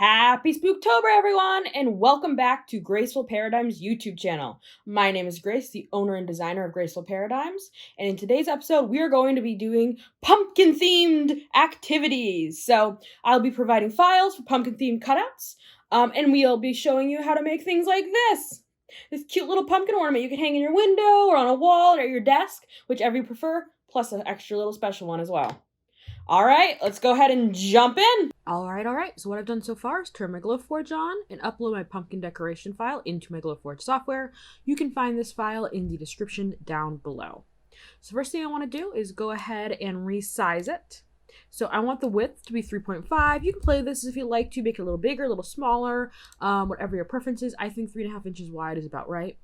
Happy Spooktober, everyone, and welcome back to Graceful Paradigms YouTube channel. My name is Grace, the owner and designer of Graceful Paradigms, and in today's episode, we are going to be doing pumpkin-themed activities. So I'll be providing files for pumpkin-themed cutouts, and we'll be showing you how to make things like this. This cute little pumpkin ornament you can hang in your window or on a wall or at your desk, whichever you prefer, plus an extra little special one as well. All right, let's go ahead and jump in. All right. So what I've done so far is turn my Glowforge on and upload my pumpkin decoration file into my Glowforge software. You can find this file in the description down below. So first thing I want to do is go ahead and resize it. So I want the width to be 3.5. You can play this if you like to, make it a little bigger, a little smaller, whatever your preference is. I think 3.5 inches wide is about right.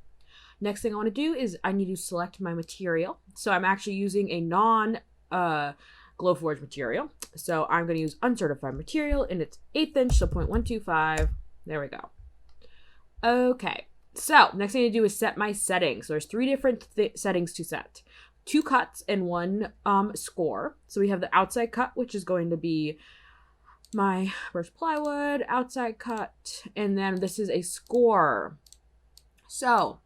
Next thing I want to do is I need to select my material. So I'm actually using a Glowforge material. So I'm going to use uncertified material and it's 1/8 inch, so 0.125. There we go. Okay, so next thing to do is set my settings. So there's 3 different settings to set. 2 cuts and 1 score. So we have the outside cut, which is going to be my first plywood, outside cut, and then this is a score. So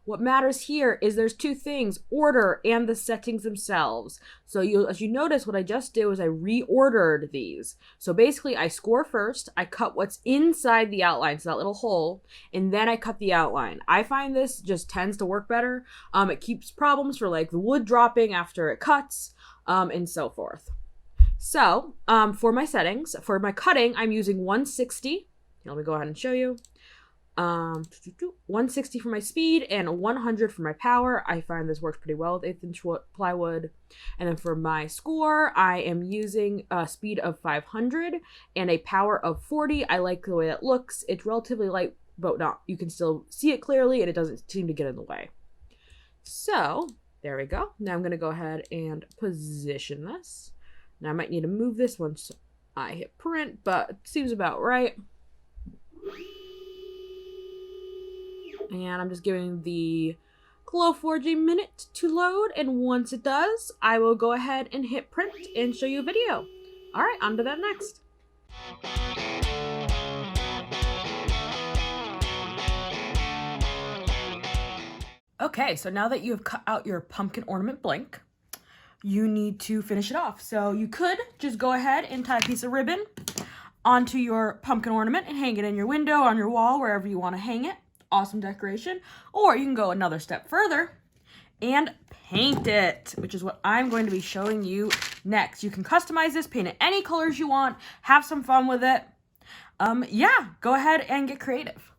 what matters here is there's 2 things, order and the settings themselves. So as you notice, what I just did was I reordered these. So basically I score first, I cut what's inside the outline, so that little hole, and then I cut the outline. I find this just tends to work better. It keeps problems for like the wood dropping after it cuts, and so forth. So for my settings, for my cutting, I'm using 160. Let me go ahead and show you. 160 for my speed and 100 for my power. I find this works pretty well with 1/8 inch plywood. And then for my score, I am using a speed of 500 and a power of 40. I like the way it looks. It's relatively light, but not, you can still see it clearly and it doesn't seem to get in the way. So there we go. Now I'm going to go ahead and position this. Now I might need to move this once I hit print, but it seems about right. And I'm just giving the Glowforge a minute to load, and once it does, I will go ahead and hit print and show you a video. All right, on to that next. Okay, so now that you have cut out your pumpkin ornament blank, you need to finish it off. So you could just go ahead and tie a piece of ribbon onto your pumpkin ornament and hang it in your window, on your wall, wherever you want to hang it. Awesome decoration. Or you can go another step further and paint it, which is what I'm going to be showing you next. You can customize this, paint it any colors you want, have some fun with it. Yeah, go ahead and get creative.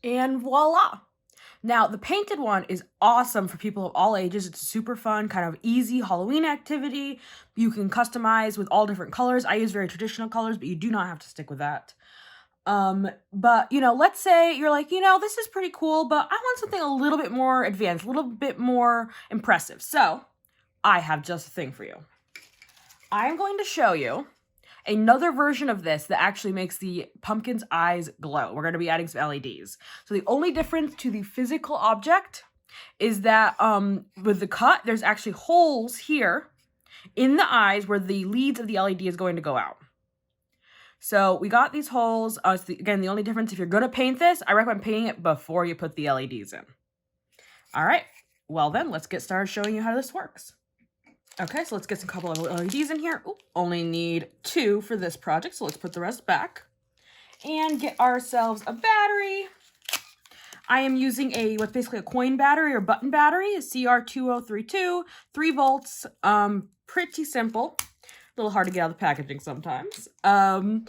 And voila! Now, the painted one is awesome for people of all ages. It's a super fun, kind of easy Halloween activity. You can customize with all different colors. I use very traditional colors, but you do not have to stick with that. But, let's say you're like, this is pretty cool, but I want something a little bit more advanced, a little bit more impressive. So, I have just a thing for you. I'm going to show you another version of this that actually makes the pumpkin's eyes glow. We're going to be adding some LEDs. So the only difference to the physical object is that with the cut, there's actually holes here in the eyes where the leads of the LED is going to go out. So we got these holes. Again, the only difference, if you're going to paint this, I recommend painting it before you put the LEDs in. All right. Well then, let's get started showing you how this works. Okay, so let's get a couple of LEDs in here. Ooh, only need 2 for this project, so let's put the rest back. And get ourselves a battery. I am using what's basically a coin battery or button battery, a CR2032, 3 volts, pretty simple. A little hard to get out of the packaging sometimes. And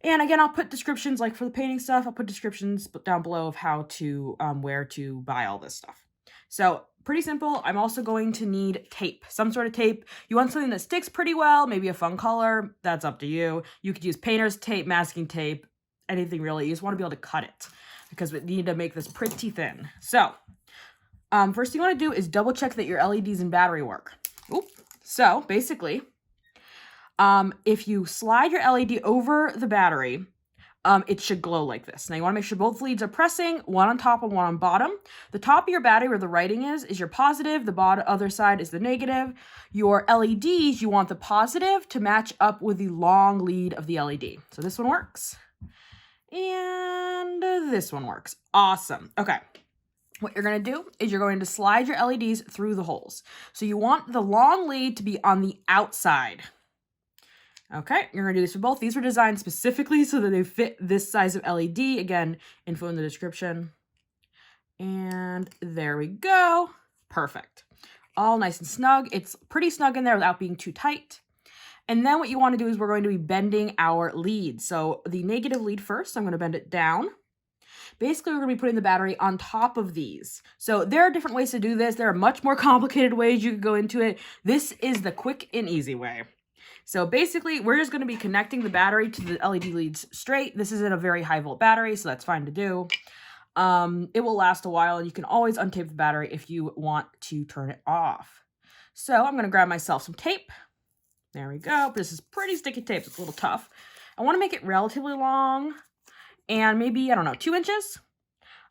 again, I'll put descriptions, like for the painting stuff, I'll put descriptions down below of how to, where to buy all this stuff. So pretty simple. I'm also going to need tape, some sort of tape. You want something that sticks pretty well, maybe a fun color. That's up to you. You could use painter's tape, masking tape, anything really. You just want to be able to cut it because we need to make this pretty thin. So first thing you want to do is double check that your LEDs and battery work. Oop. So basically, if you slide your LED over the battery, it should glow like this. Now you want to make sure both leads are pressing, one on top and one on bottom. The top of your battery where the writing is your positive, the other side is the negative. Your LEDs, you want the positive to match up with the long lead of the LED. So this one works. And this one works. Awesome. Okay. What you're going to do is you're going to slide your LEDs through the holes. So you want the long lead to be on the outside. Okay, you're going to do this for both. These were designed specifically so that they fit this size of LED. Again, info in the description. And there we go. Perfect. All nice and snug. It's pretty snug in there without being too tight. And then what you want to do is we're going to be bending our lead. So the negative lead first, I'm going to bend it down. Basically, we're going to be putting the battery on top of these. So there are different ways to do this. There are much more complicated ways you could go into it. This is the quick and easy way. So basically, we're just going to be connecting the battery to the LED leads straight. This isn't a very high volt battery, so that's fine to do. It will last a while, and you can always untape the battery if you want to turn it off. So I'm going to grab myself some tape. There we go. This is pretty sticky tape. It's a little tough. I want to make it relatively long and maybe, I don't know, 2 inches.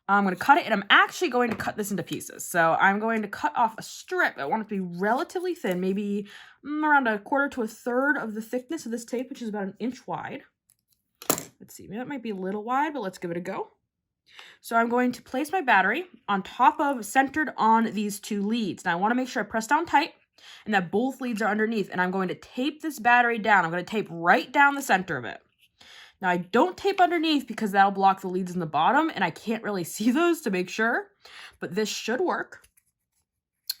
I'm going to cut it, and I'm actually going to cut this into pieces. So I'm going to cut off a strip. I want it to be relatively thin, maybe around 1/4 to 1/3 of the thickness of this tape, which is about 1 inch wide. Let's see, that might be a little wide, but let's give it a go. So I'm going to place my battery on top of, centered on these 2 leads. Now I want to make sure I press down tight and that both leads are underneath, and I'm going to tape this battery down. I'm going to tape right down the center of it. Now, I don't tape underneath because that'll block the leads in the bottom, and I can't really see those to make sure, but this should work.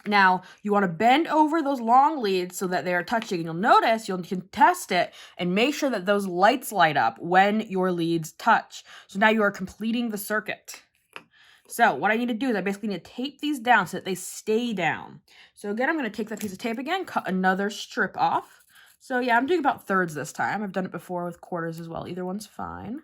Now, you want to bend over those long leads so that they are touching, and you'll notice you can test it and make sure that those lights light up when your leads touch. So now you are completing the circuit. So what I need to do is I basically need to tape these down so that they stay down. So again, I'm going to take that piece of tape again, cut another strip off. So yeah, I'm doing about 1/3 this time. I've done it before with 1/4 as well. Either one's fine.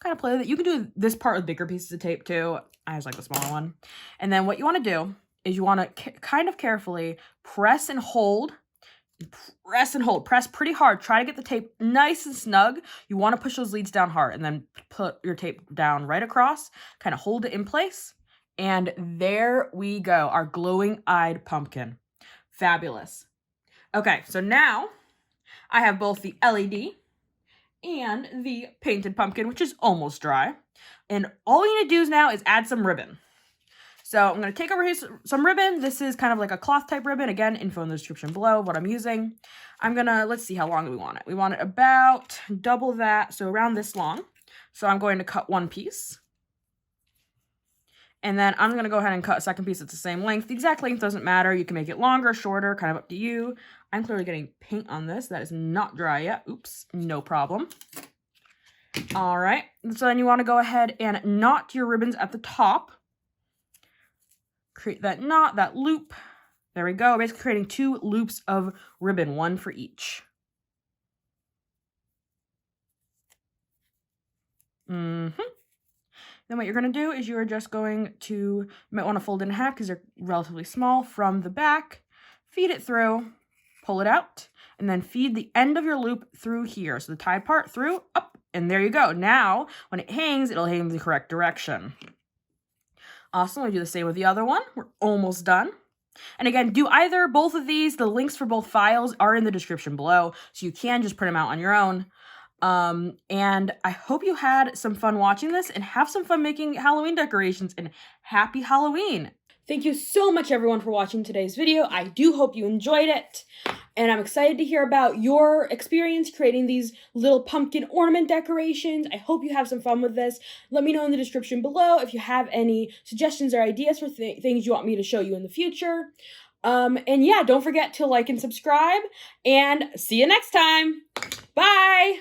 Kind of play with it. You can do this part with bigger pieces of tape too. I just like the smaller one. And then what you want to do is you want to kind of carefully press and hold. Press and hold. Press pretty hard. Try to get the tape nice and snug. You want to push those leads down hard and then put your tape down right across. Kind of hold it in place. And there we go. Our glowing-eyed pumpkin. Fabulous. Okay, so now I have both the LED and the painted pumpkin, which is almost dry. And all we need to do now is add some ribbon. So I'm going to take over here some ribbon. This is kind of like a cloth type ribbon. Again, info in the description below what I'm using. I'm going to, let's see how long we want it. We want it about double that, so around this long. So I'm going to cut 1 piece. And then I'm going to go ahead and cut a second piece that's the same length. The exact length doesn't matter. You can make it longer, shorter, kind of up to you. I'm clearly getting paint on this. That is not dry yet. Oops, no problem. All right, so then you want to go ahead and knot your ribbons at the top. Create that knot, that loop. There we go. Basically creating 2 loops of ribbon, 1 for each. Then what you're going to do is you're just going to, you might want to fold it in half because they're relatively small from the back. Feed it through, pull it out, and then feed the end of your loop through here. So the tied part through, up, and there you go. Now, when it hangs, it'll hang in the correct direction. Awesome. We'll do the same with the other one. We're almost done. And again, do either, both of these. The links for both files are in the description below, so you can just print them out on your own. And I hope you had some fun watching this and have some fun making Halloween decorations, and happy Halloween. Thank you so much everyone for watching today's video. I do hope you enjoyed it, and I'm excited to hear about your experience creating these little pumpkin ornament decorations. I hope you have some fun with this. Let me know in the description below if you have any suggestions or ideas for things you want me to show you in the future. And yeah, don't forget to like and subscribe, and see you next time. Bye!